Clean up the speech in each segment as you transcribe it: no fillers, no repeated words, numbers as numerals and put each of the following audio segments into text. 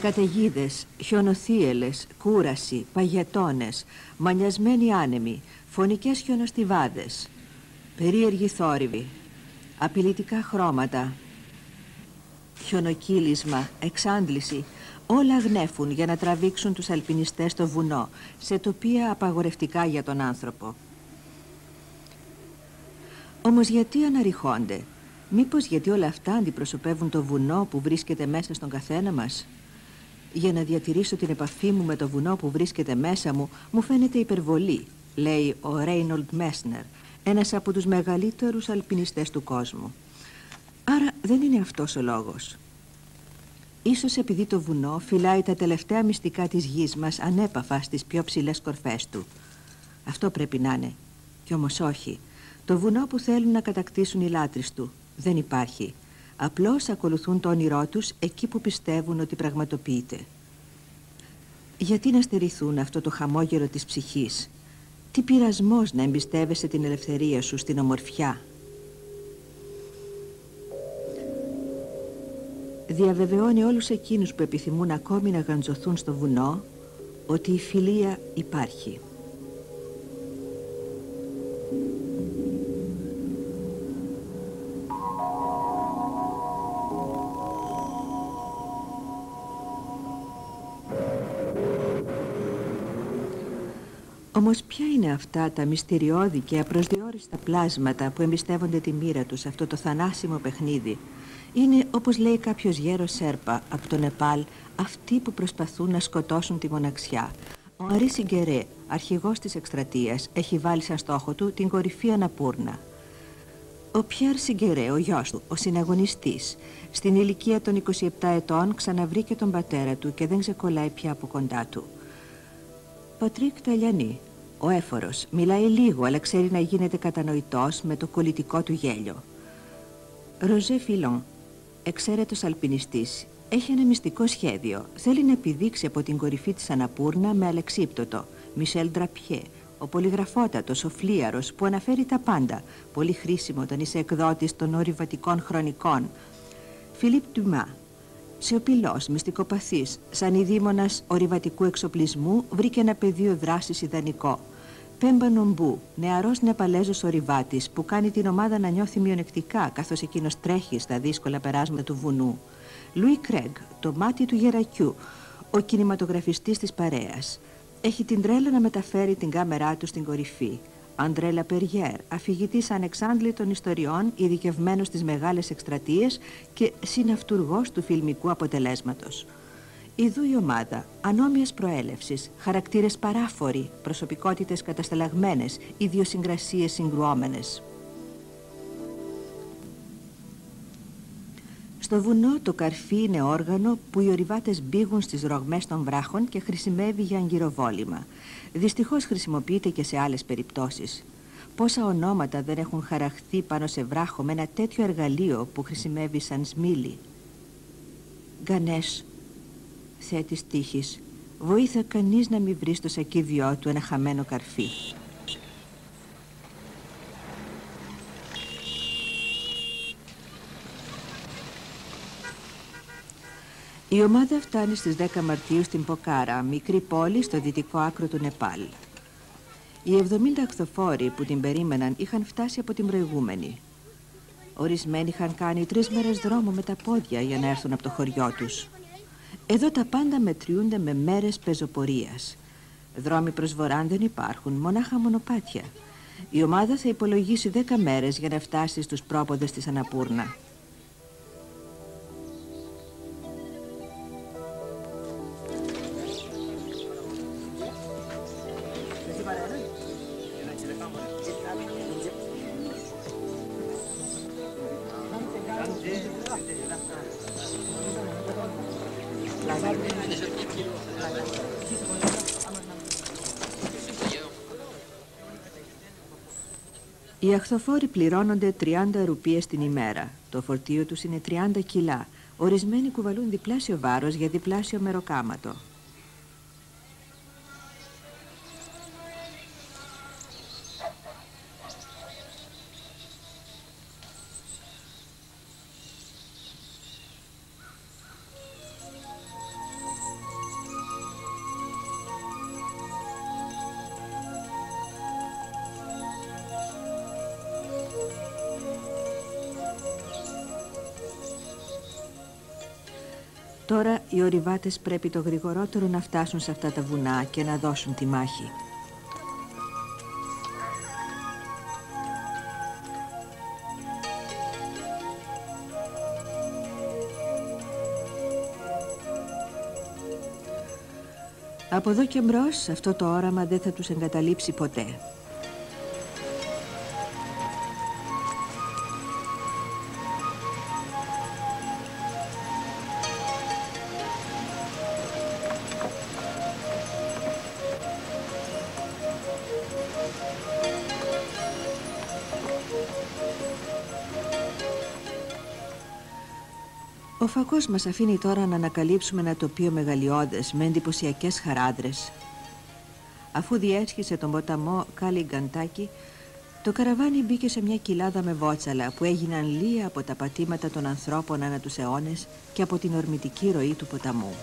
Καταιγίδες, χιονοθύελες, κούραση, παγετώνες, μανιασμένοι άνεμοι, φωνικές χιονοστιβάδες, περίεργοι θόρυβοι, απειλητικά χρώματα, χιονοκύλισμα, εξάντληση, όλα γνέφουν για να τραβήξουν τους αλπινιστές στο βουνό, σε τοπία απαγορευτικά για τον άνθρωπο. Όμως γιατί αναρριχώνται? Μήπως γιατί όλα αυτά αντιπροσωπεύουν το βουνό που βρίσκεται μέσα στον καθένα μας? Για να διατηρήσω την επαφή μου με το βουνό που βρίσκεται μέσα μου φαίνεται υπερβολή, λέει ο Ρέινολντ Μέσνερ, ένας από τους μεγαλύτερους αλπινιστές του κόσμου. Άρα δεν είναι αυτός ο λόγος. Ίσως επειδή το βουνό φυλάει τα τελευταία μυστικά της γης μας ανέπαφα στις πιο ψηλές κορφές του. Αυτό πρέπει να είναι. Κι όμως όχι. Το βουνό που θέλουν να κατακτήσουν οι λάτρεις του δεν υπάρχει. Απλώς ακολουθούν το όνειρό τους εκεί που πιστεύουν ότι πραγματοποιείται. Γιατί να στερηθούν αυτό το χαμόγελο της ψυχής? Τι πειρασμός να εμπιστεύεσαι την ελευθερία σου στην ομορφιά? Διαβεβαιώνει όλους εκείνους που επιθυμούν ακόμη να γαντζωθούν στο βουνό ότι η φιλία υπάρχει. Όμως ποια είναι αυτά τα μυστηριώδη και απροσδιόριστα πλάσματα που εμπιστεύονται τη μοίρα τους σε αυτό το θανάσιμο παιχνίδι? Είναι, όπως λέει κάποιος γέρος Σέρπα από το Νεπάλ, αυτοί που προσπαθούν να σκοτώσουν τη μοναξιά. Ο Αρί Σιγκερέ, αρχηγός της εκστρατείας, έχει βάλει σαν στόχο του την κορυφή Αναπούρνα. Ο Πιέρ Σιγκερέ, ο γιος του, ο συναγωνιστής, στην ηλικία των 27 ετών ξαναβρήκε τον πατέρα του και δεν ξεκολλάει πια από κοντά του. Πατρίκ Ταλιανή, ο έφορος, μιλάει λίγο αλλά ξέρει να γίνεται κατανοητός με το κολλητικό του γέλιο. Ροζέ Φιλόν, εξαίρετος αλπινιστής, έχει ένα μυστικό σχέδιο. Θέλει να επιδείξει από την κορυφή της Αναπούρνα με αλεξίπτωτο. Μισελ Ντραπιέ, ο πολυγραφότατος, ο φλίαρος που αναφέρει τα πάντα, πολύ χρήσιμο όταν είσαι εκδότης των ορειβατικών χρονικών. Φιλίπ Ντουμά, σιωπηλός, μυστικοπαθής, σαν ειδήμονας ορειβατικού εξοπλισμού, βρήκε ένα πεδίο δράσης ιδανικό. Πέμπα Νομπού, νεαρός Νεπαλέζος ορειβάτης που κάνει την ομάδα να νιώθει μειονεκτικά καθώς εκείνος τρέχει στα δύσκολα περάσματα του βουνού. Λουί Κρέγκ, το μάτι του γερακιού, ο κινηματογραφιστής της παρέας. Έχει την τρέλα να μεταφέρει την κάμερά του στην κορυφή. Αντρέ Λαπεριέρ, αφηγητής ανεξάντλητων ιστοριών, ειδικευμένος στις μεγάλες εκστρατείες και συναυτουργός του φιλμικού αποτελέσματος. Ιδού η ομάδα, ανώμοιας προέλευσης, χαρακτήρες παράφοροι, προσωπικότητες κατασταλαγμένες, ιδιοσυγκρασίες συγκρουόμενες. Στο βουνό το καρφί είναι όργανο που οι ορειβάτες μπήγουν στις ρογμές των βράχων και χρησιμεύει για αγκυροβόλημα. Δυστυχώς χρησιμοποιείται και σε άλλες περιπτώσεις. Πόσα ονόματα δεν έχουν χαραχθεί πάνω σε βράχο με ένα τέτοιο εργαλείο που χρησιμεύει σαν σμήλι. Γκανές, Θεέ της τύχης, βοήθα κανείς να μην βρει στο σακίδιό του ένα χαμένο καρφί. Η ομάδα φτάνει στις 10 Μαρτίου στην Ποκάρα, μικρή πόλη στο δυτικό άκρο του Νεπάλ. Οι 70 αχθοφόροι που την περίμεναν είχαν φτάσει από την προηγούμενη. Ορισμένοι είχαν κάνει 3 μέρες δρόμο με τα πόδια για να έρθουν από το χωριό τους. Εδώ τα πάντα μετριούνται με μέρες πεζοπορίας. Δρόμοι προς βορράν δεν υπάρχουν, μονάχα μονοπάτια. Η ομάδα θα υπολογίσει 10 μέρες για να φτάσει στους πρόποδες της Αναπούρνα. Οι αχθοφόροι πληρώνονται 30 ρουπίες την ημέρα. Το φορτίο τους είναι 30 κιλά. Ορισμένοι κουβαλούν διπλάσιο βάρος για διπλάσιο μεροκάματο. Τώρα οι ορειβάτες πρέπει το γρηγορότερο να φτάσουν σε αυτά τα βουνά και να δώσουν τη μάχη. Από εδώ και μπρος αυτό το όραμα δεν θα τους εγκαταλείψει ποτέ. Ο φακός μας αφήνει τώρα να ανακαλύψουμε ένα τοπίο μεγαλειώδες με εντυπωσιακές χαράδρες. Αφού διέσχισε τον ποταμό Καλιγκαντάκι, το καραβάνι μπήκε σε μια κοιλάδα με βότσαλα που έγιναν λία από τα πατήματα των ανθρώπων ανά τους αιώνες και από την ορμητική ροή του ποταμού.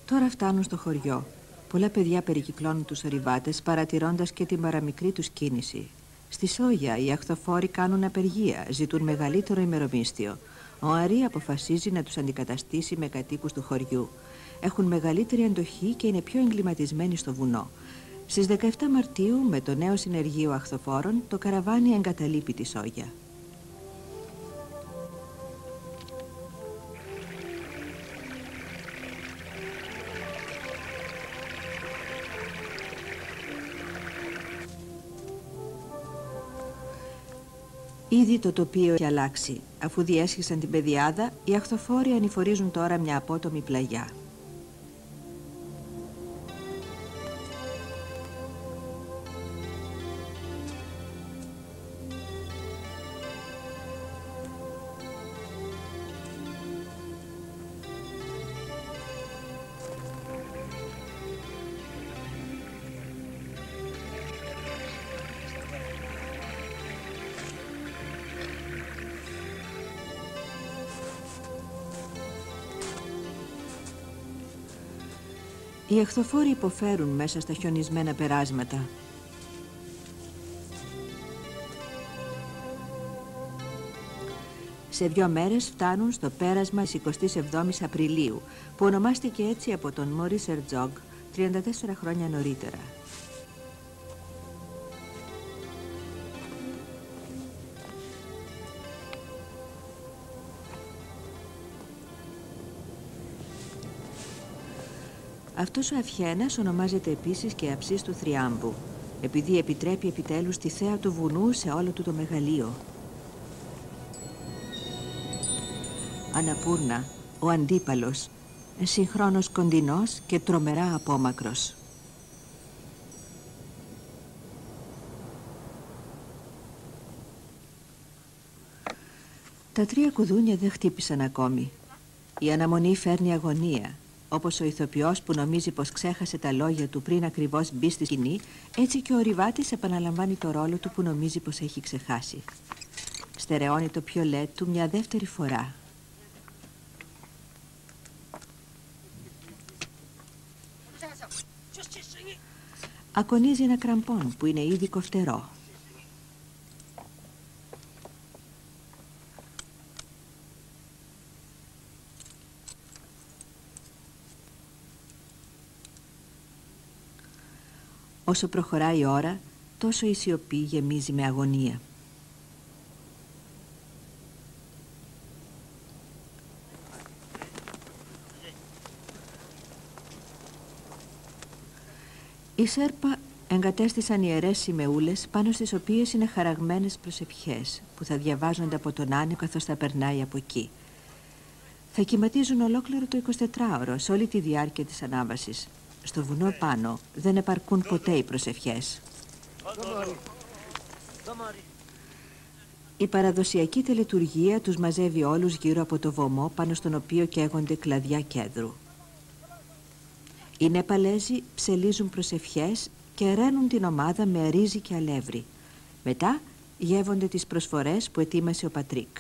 Τώρα φτάνουν στο χωριό. Πολλά παιδιά περικυκλώνουν τους ορειβάτες παρατηρώντας και την παραμικρή τους κίνηση. Στη Σόγια οι αχθοφόροι κάνουν απεργία, ζητούν μεγαλύτερο ημερομίσθιο. Ο Αρή αποφασίζει να τους αντικαταστήσει με κατοίκους του χωριού. Έχουν μεγαλύτερη αντοχή και είναι πιο εγκληματισμένοι στο βουνό. Στις 17 Μαρτίου, με το νέο συνεργείο αχθοφόρων, το καραβάνι εγκαταλείπει τη Σόγια. Ήδη το τοπίο έχει αλλάξει. Αφού διέσχισαν την πεδιάδα, οι αχθοφόροι ανηφορίζουν τώρα μια απότομη πλαγιά. Οι αχθοφόροι υποφέρουν μέσα στα χιονισμένα περάσματα. Σε 2 μέρες φτάνουν στο πέρασμα της 27ης Απριλίου, που ονομάστηκε έτσι από τον Μόρις Ερτζόγκ 34 χρόνια νωρίτερα. Αυτός ο Αυχένας ονομάζεται επίσης και αψής του Θριάμβου, επειδή επιτρέπει επιτέλους τη θέα του βουνού σε όλο του το μεγαλείο. Αναπούρνα, ο αντίπαλος, συγχρόνως κοντινός και τρομερά απόμακρος. Τα 3 κουδούνια δεν χτύπησαν ακόμη. Η αναμονή φέρνει αγωνία. Όπως ο ηθοποιός που νομίζει πως ξέχασε τα λόγια του πριν ακριβώς μπει στη σκηνή, έτσι και ο ορειβάτης επαναλαμβάνει το ρόλο του που νομίζει πως έχει ξεχάσει. Στερεώνει το πιολέ του μια δεύτερη φορά. Ακονίζει ένα κραμπόν που είναι ήδη κοφτερό. Όσο προχωράει η ώρα, τόσο η σιωπή γεμίζει με αγωνία. Οι Σέρπα εγκατέστησαν ιερές σημεούλες πάνω στις οποίες είναι χαραγμένες προσευχές που θα διαβάζονται από τον άνεμο καθώς θα περνάει από εκεί. Θα κυματίζουν ολόκληρο το 24ωρο σε όλη τη διάρκεια της ανάβασης. Στο βουνό πάνω δεν επαρκούν ποτέ οι προσευχές. Η παραδοσιακή τελετουργία τους μαζεύει όλους γύρω από το βωμό πάνω στον οποίο καίγονται κλαδιά κέδρου. Οι Νεπαλέζοι ψελίζουν προσευχές και ραίνουν την ομάδα με ρύζι και αλεύρι. Μετά γεύονται τις προσφορές που ετοίμασε ο Πατρίκ.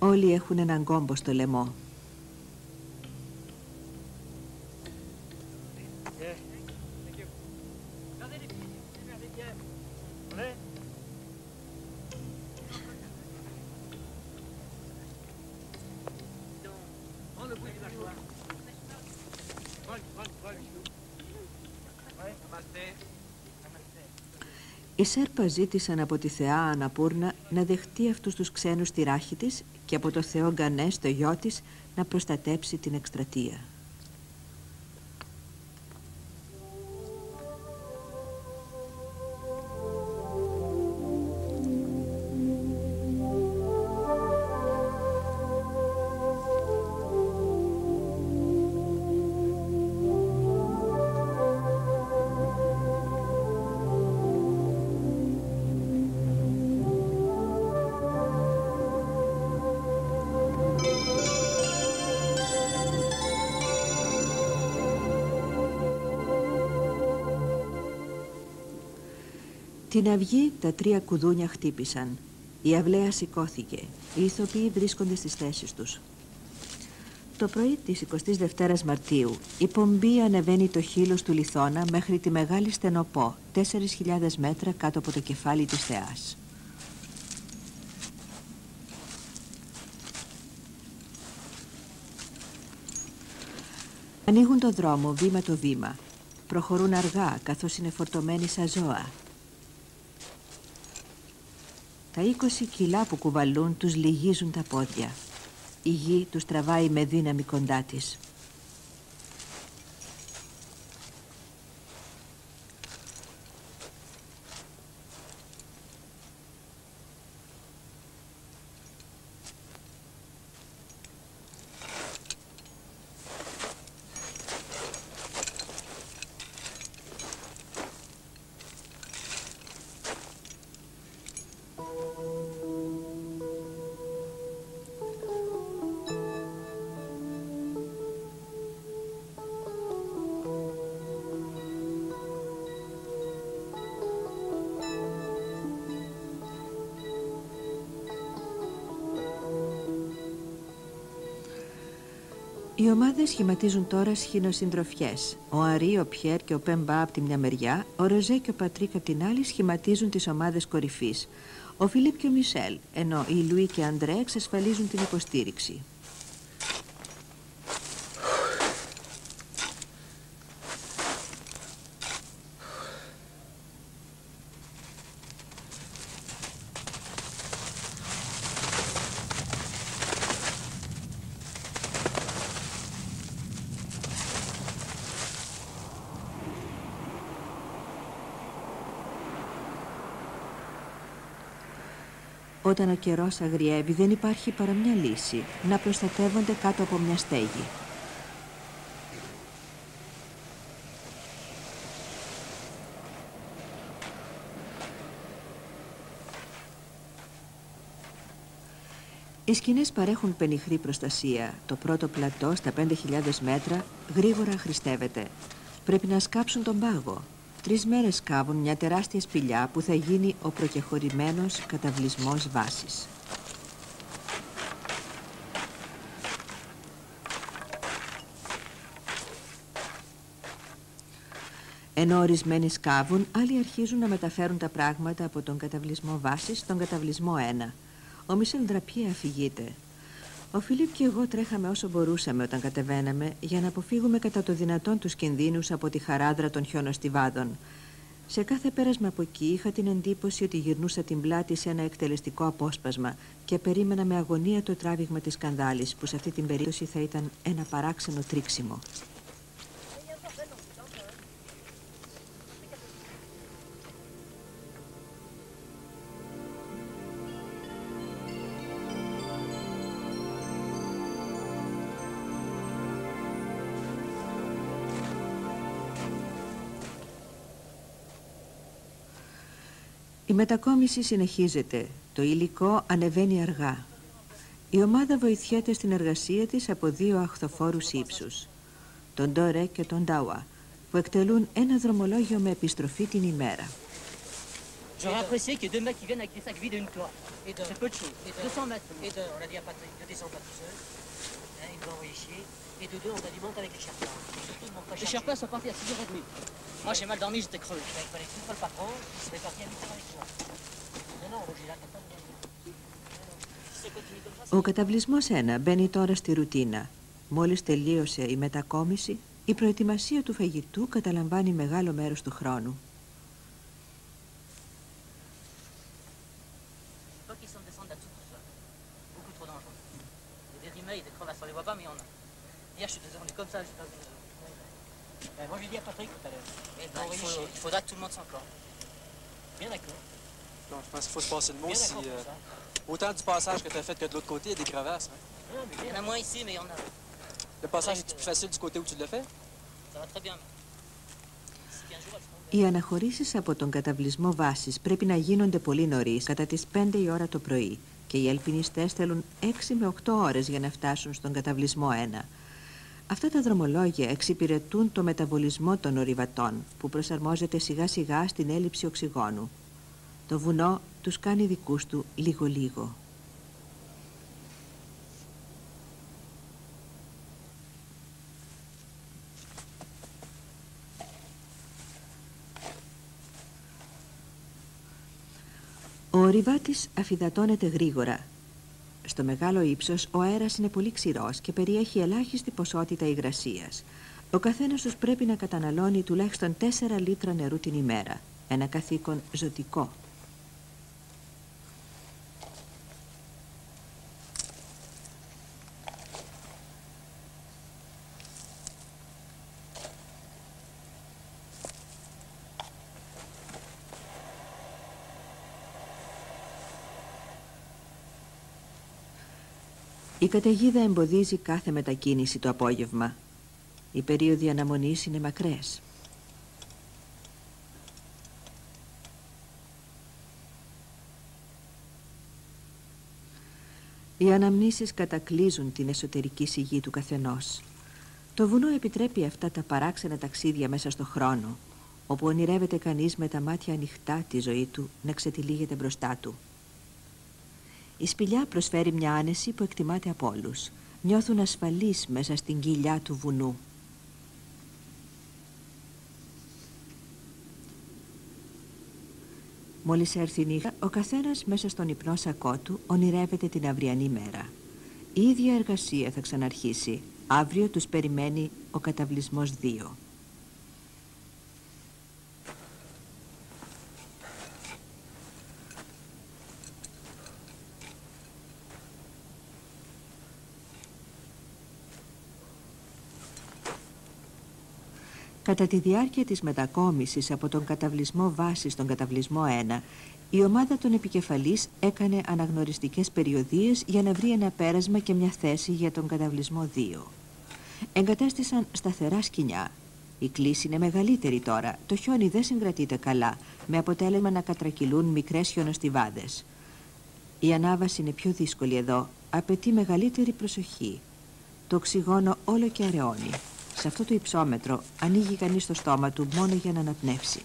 Όλοι έχουν έναν κόμπο στο λαιμό. Οι Σέρπα ζήτησαν από τη θεά Αναπούρνα να δεχτεί αυτούς τους ξένους στη ράχη της και από το θεό Γκανές, το γιο της, να προστατέψει την εκστρατεία. Την αυγή τα 3 κουδούνια χτύπησαν. Η αυλαία σηκώθηκε. Οι ηθοποιοί βρίσκονται στις θέσεις τους. Το πρωί της 22ης Μαρτίου η πομπή ανεβαίνει το χείλος του Λιθώνα μέχρι τη Μεγάλη Στενοπό, 4.000 μέτρα κάτω από το κεφάλι της θεάς. Ανοίγουν το δρόμο βήμα το βήμα. Προχωρούν αργά καθώς είναι φορτωμένοι σαν ζώα. Τα 20 κιλά που κουβαλούν τους λυγίζουν τα πόδια. Η γη τους τραβάει με δύναμη κοντά της. Οι ομάδες σχηματίζουν τώρα σχηνοσυντροφιές. Ο Αρί, ο Πιέρ και ο Πεμπά από τη μια μεριά, ο Ροζέ και ο Πατρίκ από την άλλη σχηματίζουν τις ομάδες κορυφής. Ο Φιλίπ και ο Μισελ, ενώ οι Λουί και Αντρέ εξασφαλίζουν την υποστήριξη. Όταν ο καιρός αγριεύει δεν υπάρχει παρά μια λύση, να προστατεύονται κάτω από μια στέγη. Οι σκηνές παρέχουν πενιχρή προστασία. Το πρώτο πλατό στα 5.000 μέτρα γρήγορα αχρηστεύεται. Πρέπει να σκάψουν τον πάγο. 3 μέρες σκάβουν μια τεράστια σπηλιά που θα γίνει ο προκεχωρημένος καταβλισμός βάσης. Ενώ ορισμένοι σκάβουν, άλλοι αρχίζουν να μεταφέρουν τα πράγματα από τον καταβλισμό βάσης στον καταβλισμό 1. Ο Μισελ Ντραπιέ αφηγείται. Ο Φιλίπ και εγώ τρέχαμε όσο μπορούσαμε όταν κατεβαίναμε για να αποφύγουμε κατά το δυνατόν τους κινδύνους από τη χαράδρα των χιονοστιβάδων. Σε κάθε πέρασμα από εκεί είχα την εντύπωση ότι γυρνούσα την πλάτη σε ένα εκτελεστικό απόσπασμα και περίμενα με αγωνία το τράβηγμα της σκανδάλης, που σε αυτή την περίπτωση θα ήταν ένα παράξενο τρίξιμο. Η μετακόμιση συνεχίζεται. Το υλικό ανεβαίνει αργά. Η ομάδα βοηθιέται στην εργασία της από δύο αχθοφόρους ύψους, τον Ντόρε και τον Ντάουα, που εκτελούν ένα δρομολόγιο με επιστροφή την ημέρα. J'aurais apprécié qu'il y ait deux mecs qui viennent avec des sacs vides et une toile. C'est peu de choses. 200 mètres. Et de, on a dit à Patrick, ne descends pas tout seul. Hein, il va envoyer chier. Et de deux, on a dit monte avec les Sherpas. Et surtout, ne monte pas Les Sherpas sont partis à 6h30. Moi, j'ai mal dormi, j'étais crevé. Il fallait que tu sois le patron, il serait parti à 8h avec toi. Non, non, Roger, là, t'as pas de bien. Ο καταβλισμός 1 μπαίνει τώρα στη ρουτίνα. Μόλις τελείωσε η μετακόμιση, η προετοιμασία του φαγητού καταλαμβάνει μεγάλο μέρος του χρόνου. Hier, je suis désolé, comme ça, j'ai pas vu. Moi, j'ai dit à Patrick tout à l'heure. Il faudra que tout le monde s'en corps. Bien d'accord. Non, je pense qu'il faut se passer le mot si... autant du passage que tu as fait que de l'autre côté, il y a des crevasses. Hein? Il y en a moins ici, mais il y en a. Le passage est plus facile du côté où tu l'as fait? Ça va très bien. Οι αναχωρήσεις από τον καταβλισμό βάσης πρέπει να γίνονται πολύ νωρίς, κατά τις 5 η ώρα το πρωί, και οι αλπινιστές θέλουν 6 με 8 ώρες για να φτάσουν στον καταβλισμό 1. Αυτά τα δρομολόγια εξυπηρετούν το μεταβολισμό των ορειβατών, που προσαρμόζεται σιγά σιγά στην έλλειψη οξυγόνου. Το βουνό τους κάνει δικούς του λίγο-λίγο. Ο ορειβάτης αφυδατώνεται γρήγορα. Στο μεγάλο ύψος ο αέρας είναι πολύ ξηρός και περιέχει ελάχιστη ποσότητα υγρασίας. Ο καθένας τους πρέπει να καταναλώνει τουλάχιστον 4 λίτρα νερού την ημέρα. Ένα καθήκον ζωτικό. Η καταιγίδα εμποδίζει κάθε μετακίνηση το απόγευμα. Οι περίοδοι αναμονής είναι μακρές. Οι αναμνήσεις κατακλείζουν την εσωτερική σιγή του καθενός. Το βουνό επιτρέπει αυτά τα παράξενα ταξίδια μέσα στο χρόνο, όπου ονειρεύεται κανείς με τα μάτια ανοιχτά τη ζωή του να ξετυλίγεται μπροστά του. Η σπηλιά προσφέρει μια άνεση που εκτιμάται από όλους. Νιώθουν ασφαλείς μέσα στην κοιλιά του βουνού. Μόλις έρθει η νύχτα, ο καθένας μέσα στον υπνό σακό του ονειρεύεται την αυριανή μέρα. Η ίδια εργασία θα ξαναρχίσει. Αύριο τους περιμένει ο καταβλισμός 2. Κατά τη διάρκεια της μετακόμισης από τον καταβλισμό βάση στον καταβλισμό 1, η ομάδα των επικεφαλής έκανε αναγνωριστικές περιοδίες για να βρει ένα πέρασμα και μια θέση για τον καταβλισμό 2. Εγκατέστησαν σταθερά σκοινιά. Η κλίση είναι μεγαλύτερη τώρα, το χιόνι δεν συγκρατείται καλά, με αποτέλεσμα να κατρακυλούν μικρές χιονοστιβάδες. Η ανάβαση είναι πιο δύσκολη εδώ, απαιτεί μεγαλύτερη προσοχή. Το οξυγόνο όλο και αραιώνει. Σε αυτό το υψόμετρο ανοίγει κανείς το στόμα του μόνο για να αναπνεύσει.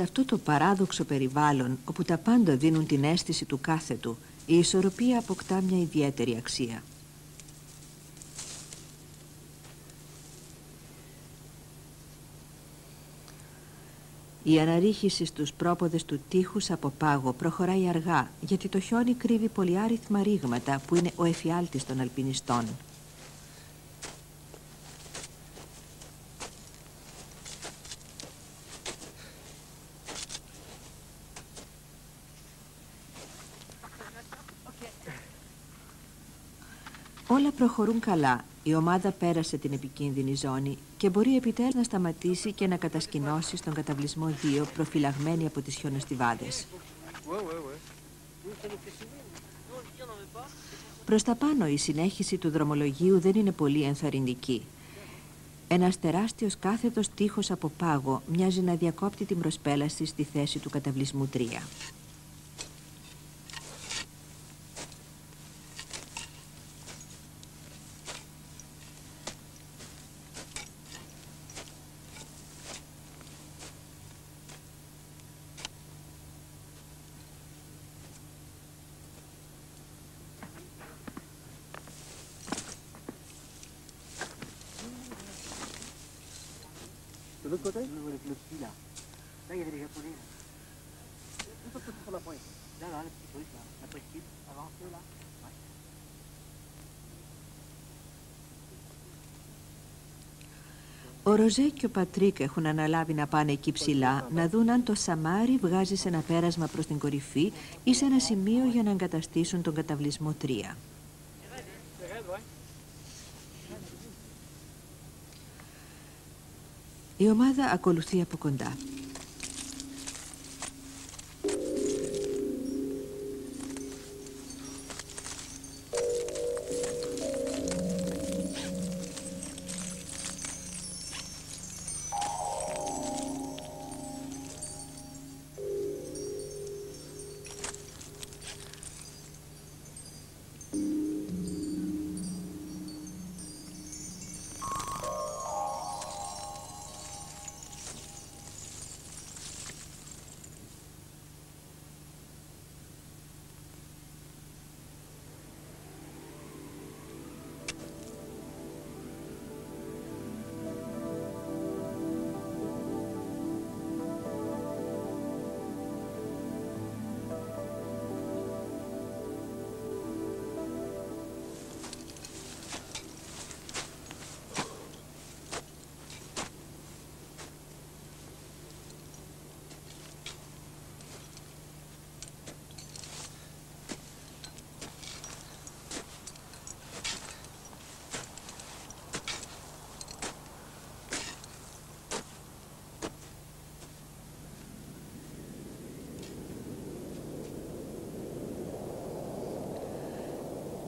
Σε αυτό το παράδοξο περιβάλλον, όπου τα πάντα δίνουν την αίσθηση του κάθετου, η ισορροπία αποκτά μια ιδιαίτερη αξία. Η αναρρίχηση στους πρόποδες του τείχους από πάγο προχωράει αργά, γιατί το χιόνι κρύβει πολυάριθμα ρήγματα που είναι ο εφιάλτης των αλπινιστών. Όλα προχωρούν καλά. Η ομάδα πέρασε την επικίνδυνη ζώνη και μπορεί επιτέλους να σταματήσει και να κατασκηνώσει στον καταβλισμό 2, προφυλαγμένη από τις χιονοστιβάδες. Προς τα πάνω η συνέχιση του δρομολογίου δεν είναι πολύ ενθαρρυντική. Ένας τεράστιος κάθετος τείχος από πάγο μοιάζει να διακόπτει την προσπέλαση στη θέση του καταβλισμού 3. De l'autre côté? Le petit là. Là, il y avait des Japonais. Là. Juste un peu sur la pointe. Là, le petit truc là. La petite. Avancez là. Ouais. Ο Ροζέ και ο Πατρίκ έχουν αναλάβει να πάνε εκεί ψηλά, να δουν αν το σαμάρι βγάζει σε ένα πέρασμα προς την κορυφή ή σε ένα σημείο για να εγκαταστήσουν τον καταβλισμό 3. Η ομάδα ακολουθεί από κοντά.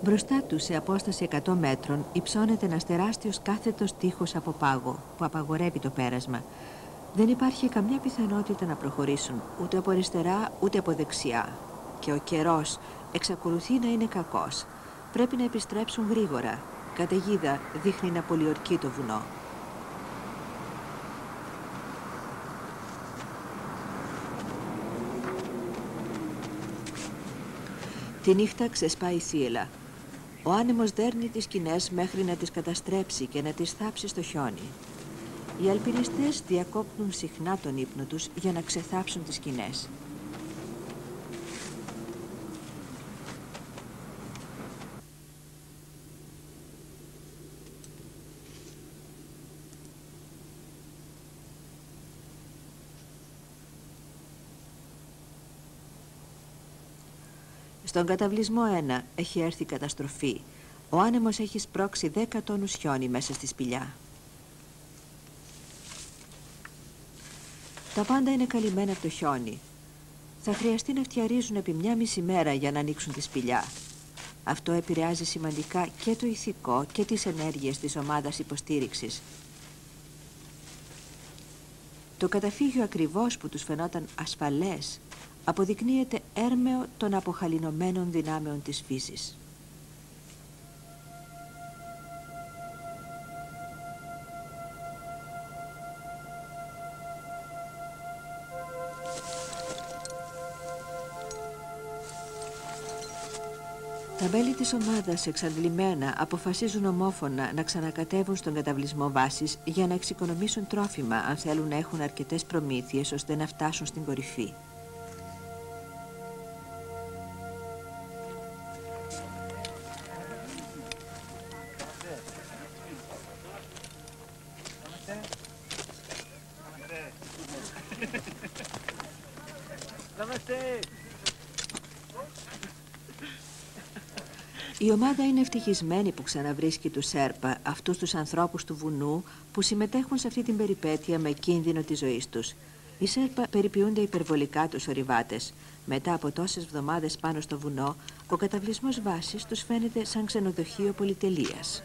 Μπροστά τους, σε απόσταση 100 μέτρων, υψώνεται ένας τεράστιος κάθετος τείχος από πάγο που απαγορεύει το πέρασμα. Δεν υπάρχει καμιά πιθανότητα να προχωρήσουν ούτε από αριστερά ούτε από δεξιά. Και ο καιρός εξακολουθεί να είναι κακός. Πρέπει να επιστρέψουν γρήγορα. Καταιγίδα δείχνει να πολιορκεί το βουνό. Τη νύχτα ξεσπάει η θύελλα. Ο άνεμος δέρνει τις σκηνές μέχρι να τις καταστρέψει και να τις θάψει στο χιόνι. Οι αλπινιστές διακόπτουν συχνά τον ύπνο τους για να ξεθάψουν τις σκηνές. Στον καταβλισμό 1 έχει έρθει καταστροφή. Ο άνεμος έχει σπρώξει 10 τόνους χιόνι μέσα στη σπηλιά. Τα πάντα είναι καλυμμένα από το χιόνι. Θα χρειαστεί να φτιαρίζουν επί μια μισή μέρα για να ανοίξουν τη σπηλιά. Αυτό επηρεάζει σημαντικά και το ηθικό και τις ενέργειες της ομάδας υποστήριξης. Το καταφύγιο ακριβώς που τους φαινόταν ασφαλές αποδεικνύεται έρμεο των αποχαλινωμένων δυνάμεων της φύσης. Τα μέλη της ομάδας εξαντλημένα αποφασίζουν ομόφωνα να ξανακατέβουν στον καταβλισμό βάσης για να εξοικονομήσουν τρόφιμα αν θέλουν να έχουν αρκετές προμήθειες ώστε να φτάσουν στην κορυφή. Η ομάδα είναι ευτυχισμένη που ξαναβρίσκει τους Σέρπα, αυτούς τους ανθρώπους του βουνού που συμμετέχουν σε αυτή την περιπέτεια με κίνδυνο της ζωής τους. Οι Σέρπα περιποιούνται υπερβολικά τους ορειβάτες. Μετά από τόσες εβδομάδες πάνω στο βουνό, ο καταβλισμός βάσης τους φαίνεται σαν ξενοδοχείο πολυτελείας.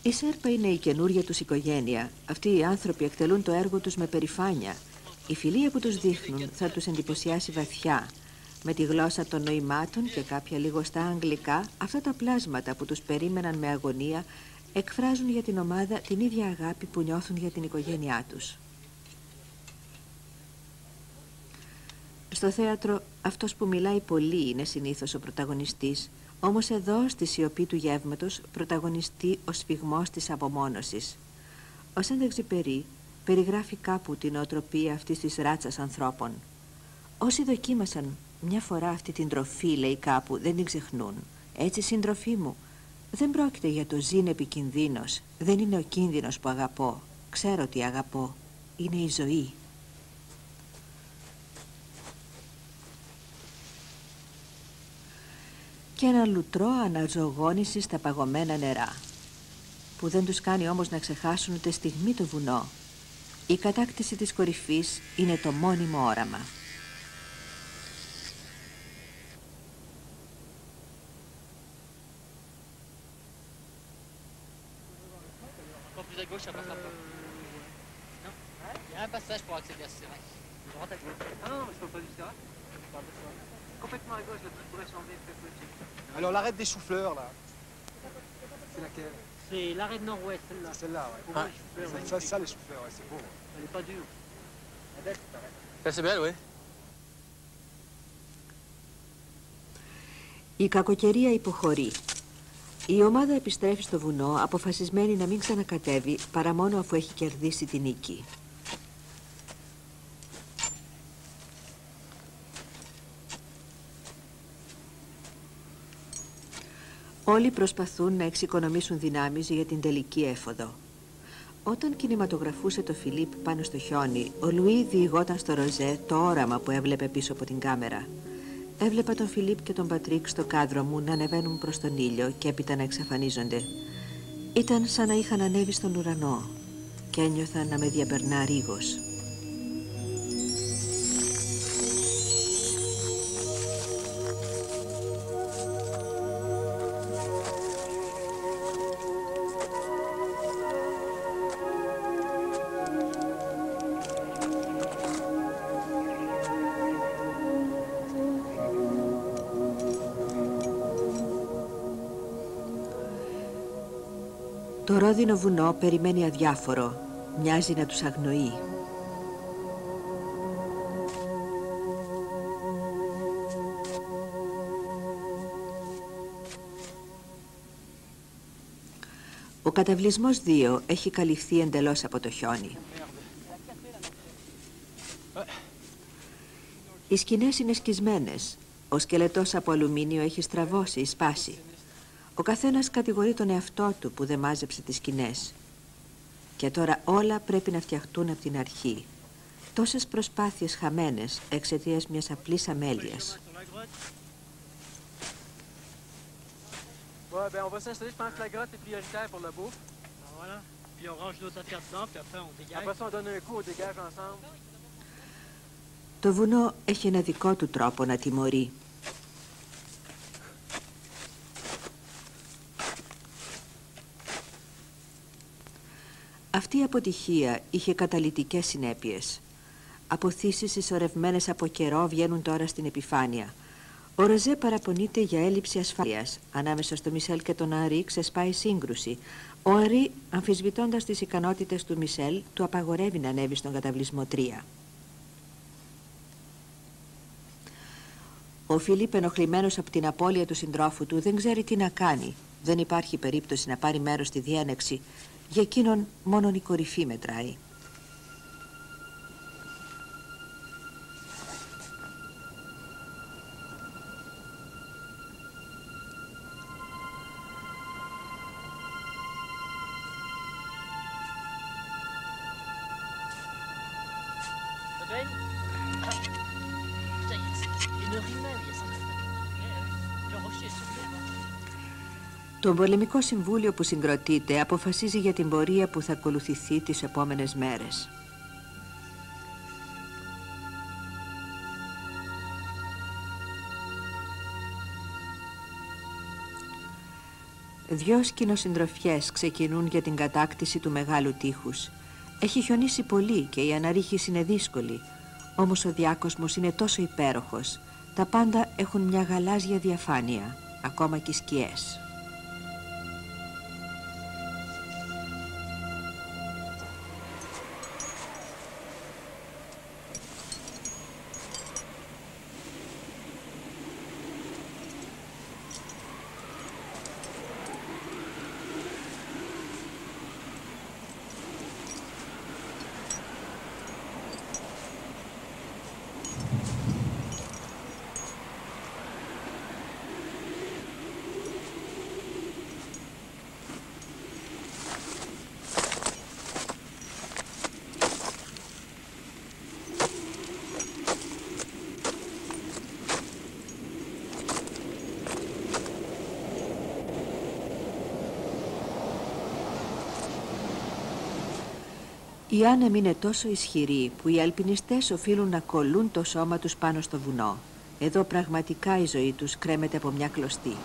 Η Σέρπα είναι η καινούρια τους οικογένεια. Αυτοί οι άνθρωποι εκτελούν το έργο τους με περηφάνεια. Η φιλία που τους δείχνουν θα τους εντυπωσιάσει βαθιά. Με τη γλώσσα των νοημάτων και κάποια λιγοστά αγγλικά, αυτά τα πλάσματα που τους περίμεναν με αγωνία εκφράζουν για την ομάδα την ίδια αγάπη που νιώθουν για την οικογένειά τους. Στο θέατρο, αυτός που μιλάει πολύ είναι συνήθως ο πρωταγωνιστής. Όμως εδώ, στη σιωπή του γεύματος, πρωταγωνιστεί ο σφιγμός της απομόνωσης. Ο Σεντ-Εξιουπέρι περιγράφει κάπου την νοοτροπία αυτής της ράτσας ανθρώπων. Όσοι δοκίμασαν μια φορά αυτή την τροφή, λέει κάπου, δεν την ξεχνούν. Έτσι, σύντροφή μου, δεν πρόκειται για το ζήν επικινδύνος. Δεν είναι ο κίνδυνος που αγαπώ. Ξέρω τι αγαπώ. Είναι η ζωή. Και ένα λουτρό αναζωογόνηση στα παγωμένα νερά, που δεν τους κάνει όμως να ξεχάσουν ούτε στιγμή το βουνό. Η κατάκτηση της κορυφής είναι το μόνιμο όραμα. Alors l'arrêt des choux-fleurs, là. C'est laquelle? C'est l'arrêt de nord-ouest, celle-là. Celle-là, ouais. Pour moi, les choux-fleurs, ouais. Ça, les choux-fleurs, ouais, c'est beau. Elle n'est pas dure. Elle est belle, cette arête. C'est belle, oui. Η κακοκαιρία υποχωρεί. Η ομάδα επιστρέφει στο βουνό αποφασισμένη να μην ξανακατέβει παρά μόνο αφού έχει κερδίσει την νίκη. Όλοι προσπαθούν να εξοικονομήσουν δυνάμεις για την τελική έφοδο. Όταν κινηματογραφούσε το Φιλίπ πάνω στο χιόνι, ο Λουί διηγόταν στο Ροζέ το όραμα που έβλεπε πίσω από την κάμερα. Έβλεπα τον Φιλίπ και τον Πατρίκ στο κάδρο μου να ανεβαίνουν προς τον ήλιο και έπειτα να εξαφανίζονται. Ήταν σαν να είχαν ανέβει στον ουρανό και ένιωθα να με διαπερνά ρίγος. Το ρόδινο βουνό περιμένει αδιάφορο, μοιάζει να τους αγνοεί. Ο καταβλισμός 2 έχει καλυφθεί εντελώς από το χιόνι. Οι σκηνές είναι σκισμένες. Ο σκελετός από αλουμίνιο έχει στραβώσει, σπάσει. Ο καθένας κατηγορεί τον εαυτό του που δεν μάζεψε τις σκηνές. Και τώρα όλα πρέπει να φτιαχτούν από την αρχή. Τόσες προσπάθειες χαμένες εξαιτίας μιας απλής αμέλειας. Ouais, ben on va s'installer, je pense que la grotte est prioritaire pour la bouffe. Voilà. Puis on range notre affaire dedans, puis après on dégage. Après ça, on donne un coup, on dégage ensemble. Το βουνό έχει ένα δικό του τρόπο να τιμωρεί. Αυτή η αποτυχία είχε καταλυτικές συνέπειες. Αποθήσεις συσσωρευμένες από καιρό βγαίνουν τώρα στην επιφάνεια. Ο Ροζέ παραπονείται για έλλειψη ασφάλειας. Ανάμεσα στο Μισελ και τον Ανρί ξεσπάει σύγκρουση. Ο Ανρί, αμφισβητώντας τις ικανότητες του Μισελ, του απαγορεύει να ανέβει στον καταβλισμό 3. Ο Φιλίπ, ενοχλημένος από την απώλεια του συντρόφου του, δεν ξέρει τι να κάνει. Δεν υπάρχει περίπτωση να πάρει μέρος στη διένεξη. Για εκείνον μόνον η κορυφή μετράει. Το πολεμικό συμβούλιο που συγκροτείται αποφασίζει για την πορεία που θα ακολουθηθεί τις επόμενες μέρες. Δυο σκηνοσυντροφιές ξεκινούν για την κατάκτηση του μεγάλου τείχους. Έχει χιονίσει πολύ και η αναρρίχηση είναι δύσκολη, όμως ο διάκοσμος είναι τόσο υπέροχος. Τα πάντα έχουν μια γαλάζια διαφάνεια, ακόμα και οι σκιές. Η άνεμη είναι τόσο ισχυρή που οι αλπινιστές οφείλουν να κολλούν το σώμα τους πάνω στο βουνό. Εδώ πραγματικά η ζωή τους κρέμεται από μια κλωστή.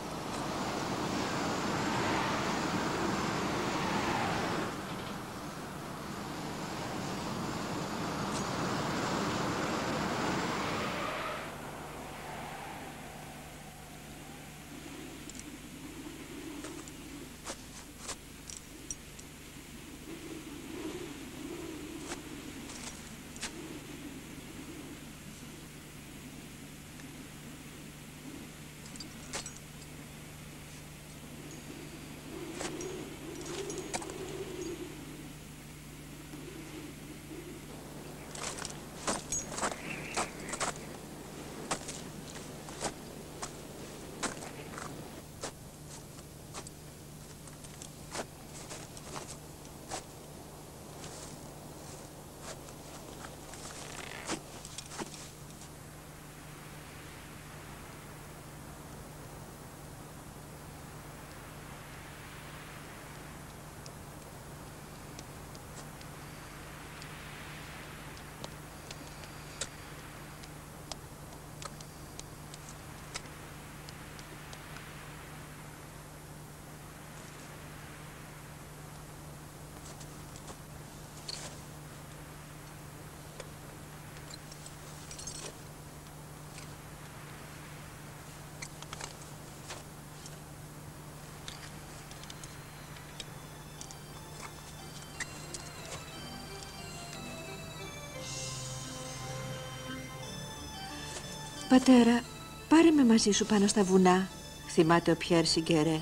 «Πατέρα, πάρε με μαζί σου πάνω στα βουνά», θυμάται ο Πιέρ Σιγκερέ.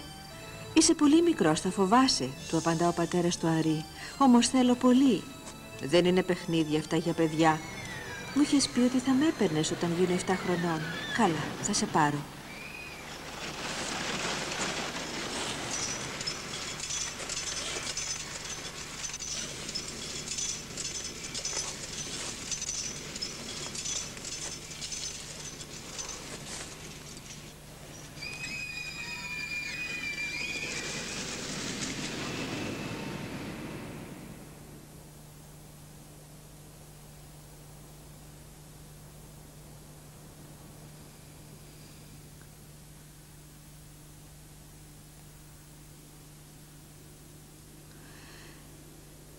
«Είσαι πολύ μικρός, θα φοβάσαι», του απαντά ο πατέρας του Ανρί. «Όμως θέλω πολύ». «Δεν είναι παιχνίδια αυτά για παιδιά. Μου είχες πει ότι θα με έπαιρνες όταν γίνω 7 χρονών. Καλά, θα σε πάρω».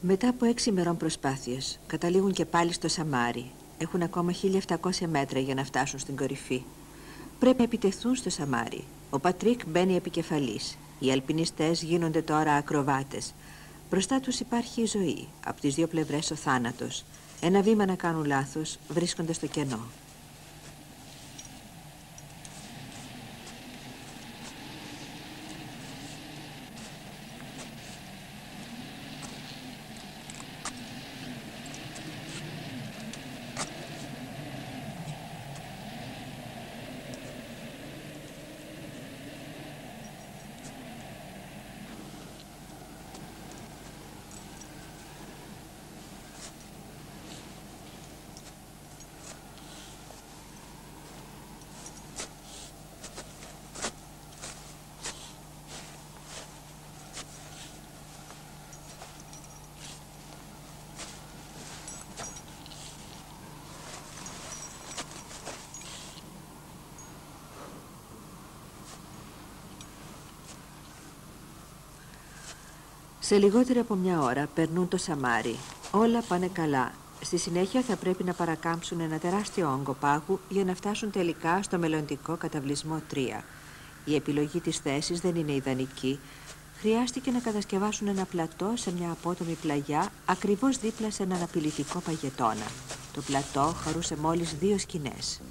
Μετά από 6 ημερών προσπάθειες, καταλήγουν και πάλι στο Σαμάρι. Έχουν ακόμα 1.700 μέτρα για να φτάσουν στην κορυφή. Πρέπει να επιτεθούν στο Σαμάρι. Ο Πατρίκ μπαίνει επικεφαλής. Οι αλπινιστές γίνονται τώρα ακροβάτες. Μπροστά τους υπάρχει η ζωή. Από τις δύο πλευρές ο θάνατος. Ένα βήμα να κάνουν λάθος, βρίσκονται στο κενό. Σε λιγότερη από μια ώρα περνούν το Σαμάρι. Όλα πάνε καλά. Στη συνέχεια θα πρέπει να παρακάμψουν ένα τεράστιο όγκο πάγου για να φτάσουν τελικά στο μελλοντικό καταβλισμό 3. Η επιλογή της θέσης δεν είναι ιδανική. Χρειάστηκε να κατασκευάσουν ένα πλατό σε μια απότομη πλαγιά ακριβώς δίπλα σε έναν απειλητικό παγετώνα. Το πλατό χωρούσε μόλις 2 σκηνές.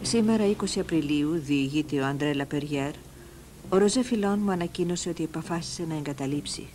Σήμερα, 20 Απριλίου, διηγείται ο Αντρέ Λαπεριέρ, ο Ροζέ Φιλόν μου ανακοίνωσε ότι επαφάσισε να εγκαταλείψει.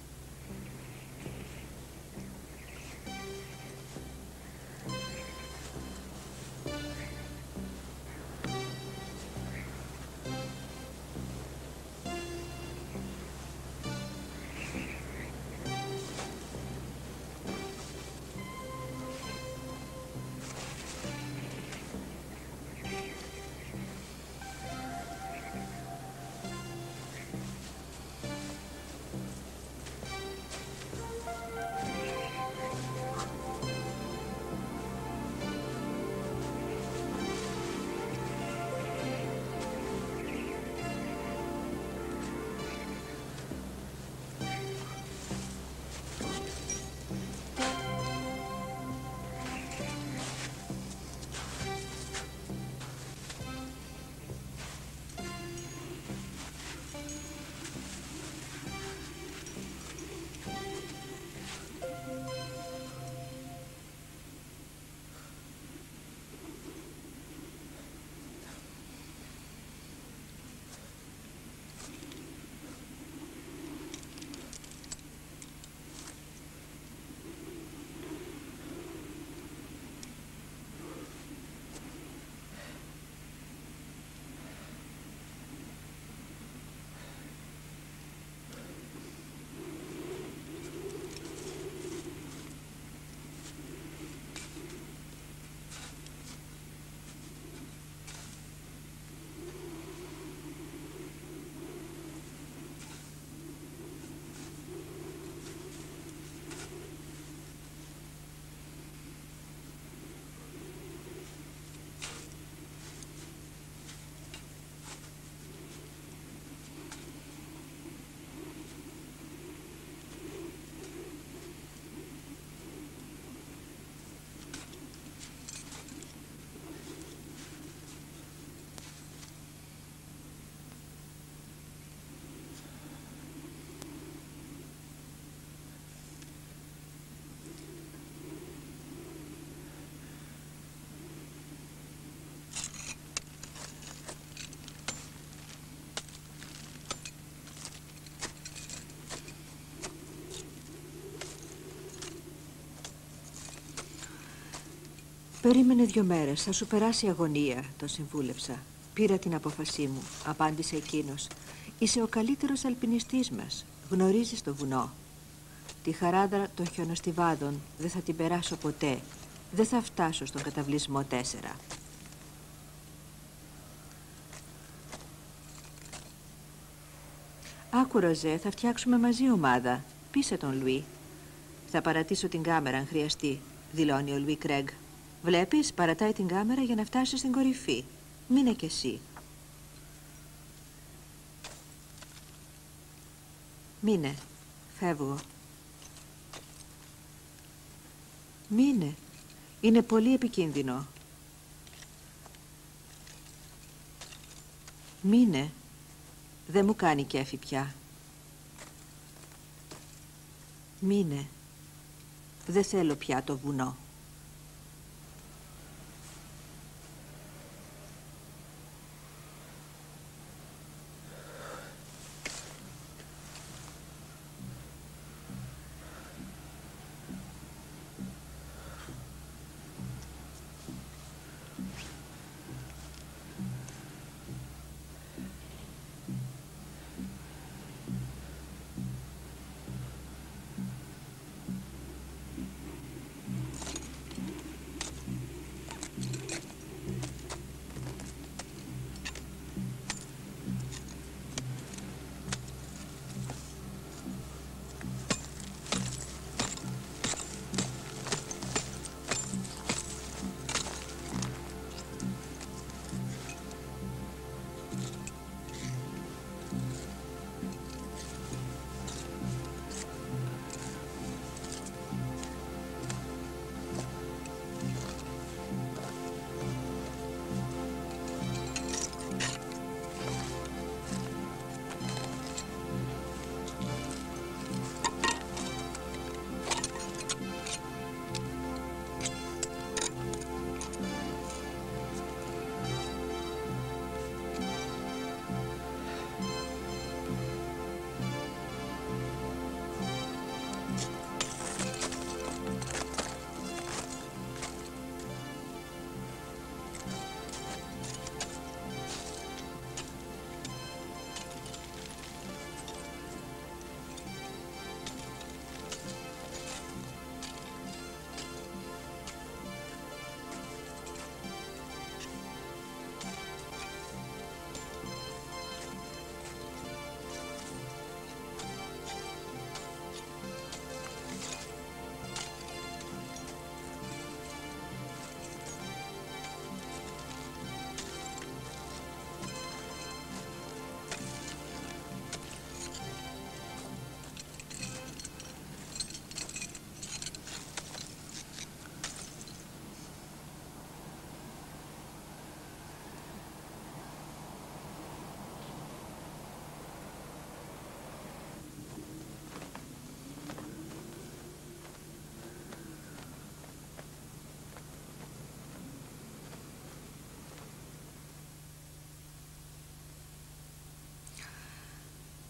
Περίμενε 2 μέρες, θα σου περάσει η αγωνία, τον συμβούλεψα. Πήρα την απόφασή μου, απάντησε εκείνος. Είσαι ο καλύτερος αλπινιστής μας. Γνωρίζεις το βουνό. Τη χαράδρα των χιονοστιβάδων δεν θα την περάσω ποτέ. Δεν θα φτάσω στον καταβλισμό 4. Άκου, Ροζέ, θα φτιάξουμε μαζί ομάδα. Πείσε τον Λουί. Θα παρατήσω την κάμερα αν χρειαστεί, δηλώνει ο Λουί Κρέγκ. Βλέπεις, παρατάει την κάμερα για να φτάσει στην κορυφή. Μείνε κι εσύ. Μείνε. Φεύγω. Μείνε. Είναι πολύ επικίνδυνο. Μείνε. Δεν μου κάνει κέφι πια. Μείνε. Δεν θέλω πια το βουνό.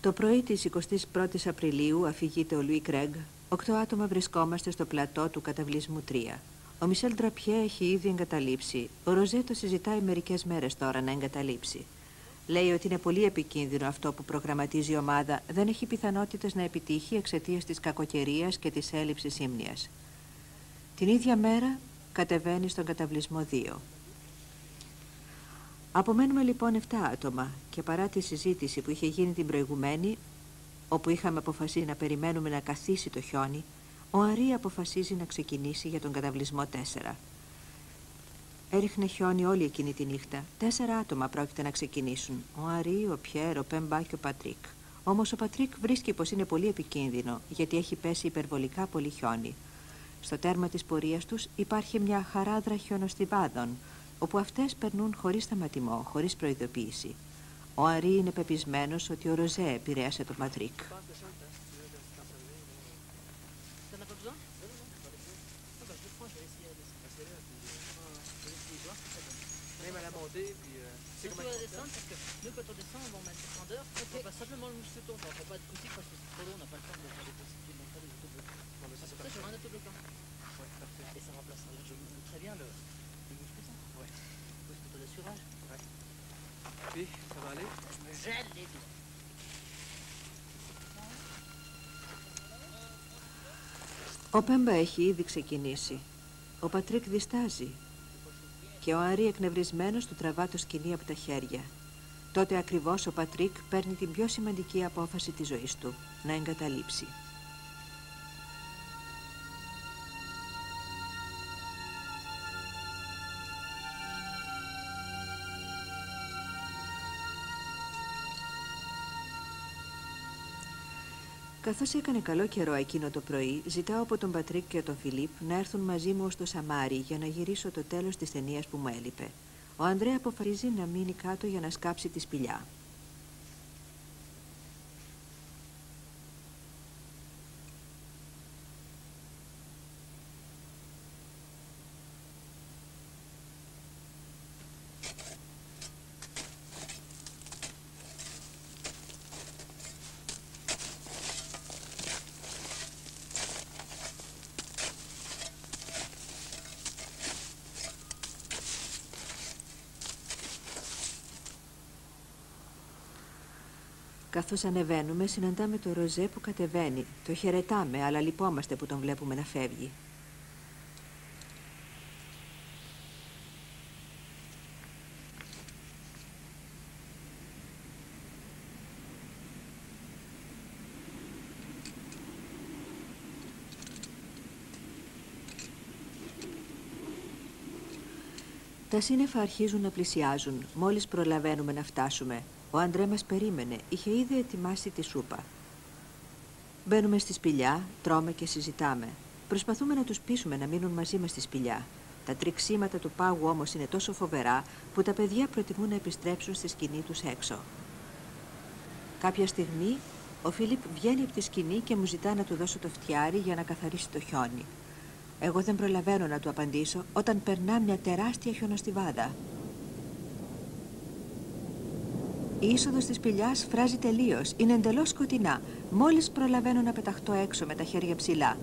Το πρωί της 21ης Απριλίου αφηγείται ο Λουί Κρέγκ. 8 άτομα βρισκόμαστε στο πλατό του καταβλισμού 3. Ο Μισελ Ντραπιέ έχει ήδη εγκαταλείψει. Ο Ροζέ το συζητάει μερικές μέρες τώρα να εγκαταλείψει. Λέει ότι είναι πολύ επικίνδυνο αυτό που προγραμματίζει η ομάδα. Δεν έχει πιθανότητες να επιτύχει εξαιτίας της κακοκαιρίας και της έλλειψης ύμνοιας. Την ίδια μέρα κατεβαίνει στον καταβλισμό 2. Απομένουμε λοιπόν 7 άτομα και παρά τη συζήτηση που είχε γίνει την προηγουμένη, όπου είχαμε αποφασίσει να περιμένουμε να καθίσει το χιόνι, ο Αρή αποφασίζει να ξεκινήσει για τον καταβλισμό 4. Έριχνε χιόνι όλη εκείνη τη νύχτα. 4 άτομα πρόκειται να ξεκινήσουν. Ο Αρή, ο Πιέρ, ο Πέμπα και ο Πατρίκ. Όμως ο Πατρίκ βρίσκει πως είναι πολύ επικίνδυνο, γιατί έχει πέσει υπερβολικά πολύ χιόνι. Στο τέρμα της πορείας τους υπάρχει μια χαράδρα χιονοστιβάδων, όπου αυτές περνούν χωρίς σταματημό, χωρίς προειδοποίηση. Ο Αρή είναι πεπισμένος ότι ο Ροζέ επηρέασε τον Πατρίκ. Surtout à la descente, parce que nous, quand on descend, on va mettre le fendeur, on passe simplement le mousqueton, on ne fait pas de coussy parce que c'est trop long, on n'a pas le temps de faire des coussy, on ne pas des autoblocs. Non, mais ça, j'aurai un autobloquant. Ouais, parfait. Et ça remplacera largement très bien le mousqueton. Ouais. Le mousqueton d'assurage. Ouais. Puis, ça va aller? Je me gèle les doigts. Ο Πέμπα έχει ήδη ξεκινήσει. Ο Πατρίκ διστάζει. Και ο Αρή εκνευρισμένος του τραβά το σκοινί από τα χέρια. Τότε ακριβώς ο Πατρίκ παίρνει την πιο σημαντική απόφαση της ζωής του, να εγκαταλείψει. Καθώς έκανε καλό καιρό εκείνο το πρωί, ζητάω από τον Πατρίκ και τον Φιλίπ να έρθουν μαζί μου ως το Σαμάρι για να γυρίσω το τέλος της ταινίας που μου έλειπε. Ο Ανδρέα αποφασίζει να μείνει κάτω για να σκάψει τη σπηλιά. Καθώς ανεβαίνουμε, συναντάμε το Ροζέ που κατεβαίνει. Το χαιρετάμε, αλλά λυπόμαστε που τον βλέπουμε να φεύγει. Τα σύννεφα αρχίζουν να πλησιάζουν. Μόλις προλαβαίνουμε να φτάσουμε. Ο Αντρέ μας περίμενε, είχε ήδη ετοιμάσει τη σούπα. Μπαίνουμε στη σπηλιά, τρώμε και συζητάμε. Προσπαθούμε να τους πείσουμε να μείνουν μαζί μας στη σπηλιά. Τα τριξίματα του πάγου όμως είναι τόσο φοβερά που τα παιδιά προτιμούν να επιστρέψουν στη σκηνή τους έξω. Κάποια στιγμή ο Φίλιπ βγαίνει από τη σκηνή και μου ζητά να του δώσω το φτιάρι για να καθαρίσει το χιόνι. Εγώ δεν προλαβαίνω να του απαντήσω όταν περνά μια τεράστια χιονοστιβάδα. Η είσοδος της σπηλιάς φράζει τελείως. Είναι εντελώς σκοτεινά. Μόλις προλαβαίνω να πεταχτώ έξω με τα χέρια ψηλά.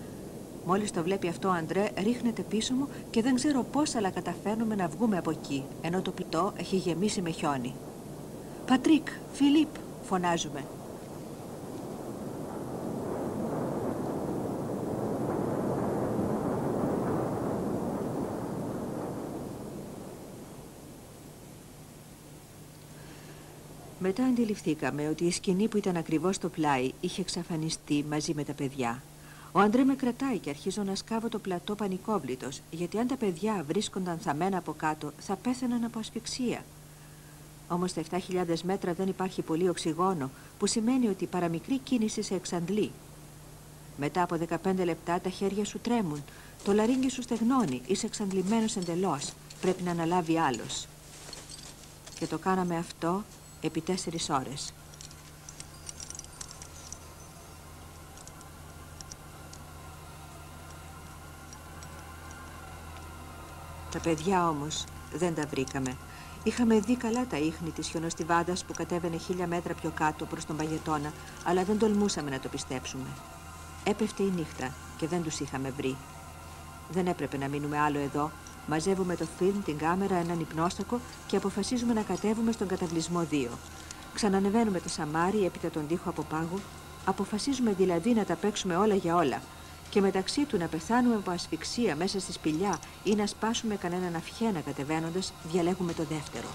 Μόλις το βλέπει αυτό ο Αντρέ, ρίχνεται πίσω μου και δεν ξέρω πώς, αλλά καταφέρνουμε να βγούμε από εκεί, ενώ το πλητό έχει γεμίσει με χιόνι. «Πατρίκ, Φιλίπ», φωνάζουμε. Μετά αντιληφθήκαμε ότι η σκηνή που ήταν ακριβώς στο πλάι είχε εξαφανιστεί μαζί με τα παιδιά. Ο Αντρέ με κρατάει και αρχίζω να σκάβω το πλατό πανικόβλητος, γιατί αν τα παιδιά βρίσκονταν θαμμένα από κάτω θα πέθαναν από ασφυξία. Όμως στα 7.000 μέτρα δεν υπάρχει πολύ οξυγόνο, που σημαίνει ότι η παραμικρή κίνηση σε εξαντλεί. Μετά από 15 λεπτά τα χέρια σου τρέμουν, το λαρύγγι σου στεγνώνει, είσαι εξαντλημένος εντελώς, πρέπει να αναλάβει άλλος. Και το κάναμε αυτό επί 4 ώρες. Τα παιδιά όμως δεν τα βρήκαμε. Είχαμε δει καλά τα ίχνη της χιονοστιβάδας που κατέβαινε 1000 μέτρα πιο κάτω προς τον Παγετώνα, αλλά δεν τολμούσαμε να το πιστέψουμε. Έπεφτε η νύχτα και δεν τους είχαμε βρει. Δεν έπρεπε να μείνουμε άλλο εδώ. Μαζεύουμε το φιλμ, την κάμερα, έναν υπνόστακο και αποφασίζουμε να κατέβουμε στον καταβλισμό 2. Ξανανεβαίνουμε το Σαμάρι έπειτα τον τοίχο από πάγου. Αποφασίζουμε δηλαδή να τα παίξουμε όλα για όλα. Και μεταξύ του να πεθάνουμε από ασφυξία μέσα στη σπηλιά ή να σπάσουμε κανέναν αυχένα κατεβαίνοντας, διαλέγουμε το δεύτερο.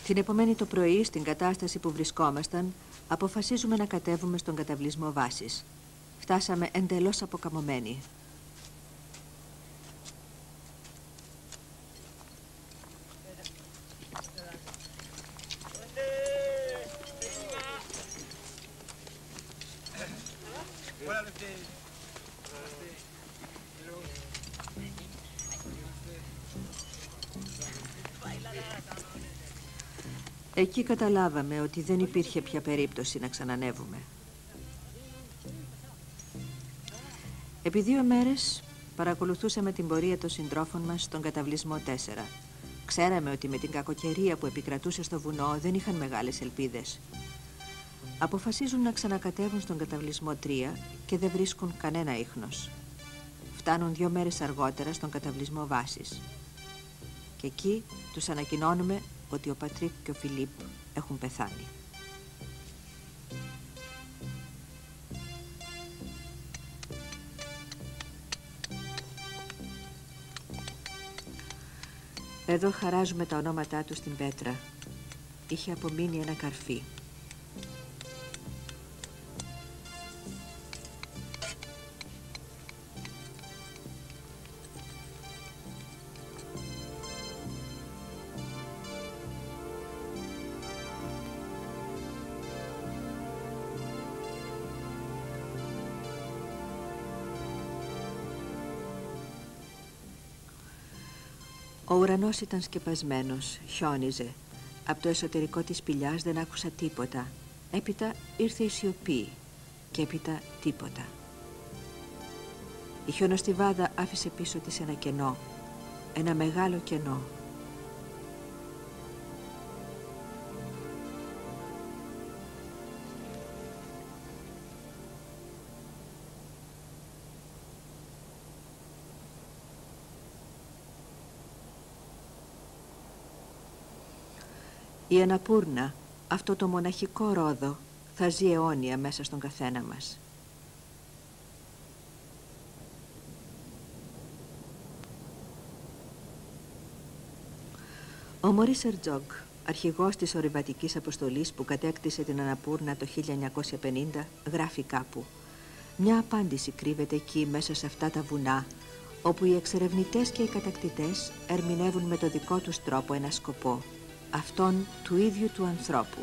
Την επομένη το πρωί, στην κατάσταση που βρισκόμασταν, αποφασίζουμε να κατέβουμε στον καταβλισμό βάσης. Φτάσαμε εντελώς αποκαμωμένοι. Εκεί καταλάβαμε ότι δεν υπήρχε πια περίπτωση να ξανανεύουμε. Επί 2 μέρες παρακολουθούσαμε την πορεία των συντρόφων μας στον καταβλισμό 4. Ξέραμε ότι με την κακοκαιρία που επικρατούσε στο βουνό δεν είχαν μεγάλες ελπίδες. Αποφασίζουν να ξανακατέβουν στον καταβλισμό 3 και δεν βρίσκουν κανένα ίχνος. φτάνουν 2 μέρες αργότερα στον καταβλισμό βάσης. Και εκεί τους ανακοινώνουμε ότι ο Πατρίκ και ο Φιλίπ έχουν πεθάνει. Εδώ χαράζουμε τα ονόματά του στην πέτρα. Είχε απομείνει ένα καρφί. Ο ουρανός ήταν σκεπασμένος, χιόνιζε. Από το εσωτερικό της σπηλιάς δεν άκουσα τίποτα. Έπειτα ήρθε η σιωπή και έπειτα τίποτα. Η χιονοστιβάδα άφησε πίσω της ένα κενό, ένα μεγάλο κενό. Η Αναπούρνα, αυτό το μοναχικό ρόδο, θα ζει αιώνια μέσα στον καθένα μας. Ο Μωρίς Ερτζόγκ, αρχηγός της ορειβατικής αποστολής που κατέκτησε την Αναπούρνα το 1950, γράφει κάπου: «Μια απάντηση κρύβεται εκεί μέσα σε αυτά τα βουνά, όπου οι εξερευνητές και οι κατακτητές ερμηνεύουν με το δικό τους τρόπο ένα σκοπό, αυτόν του ίδιου του ανθρώπου.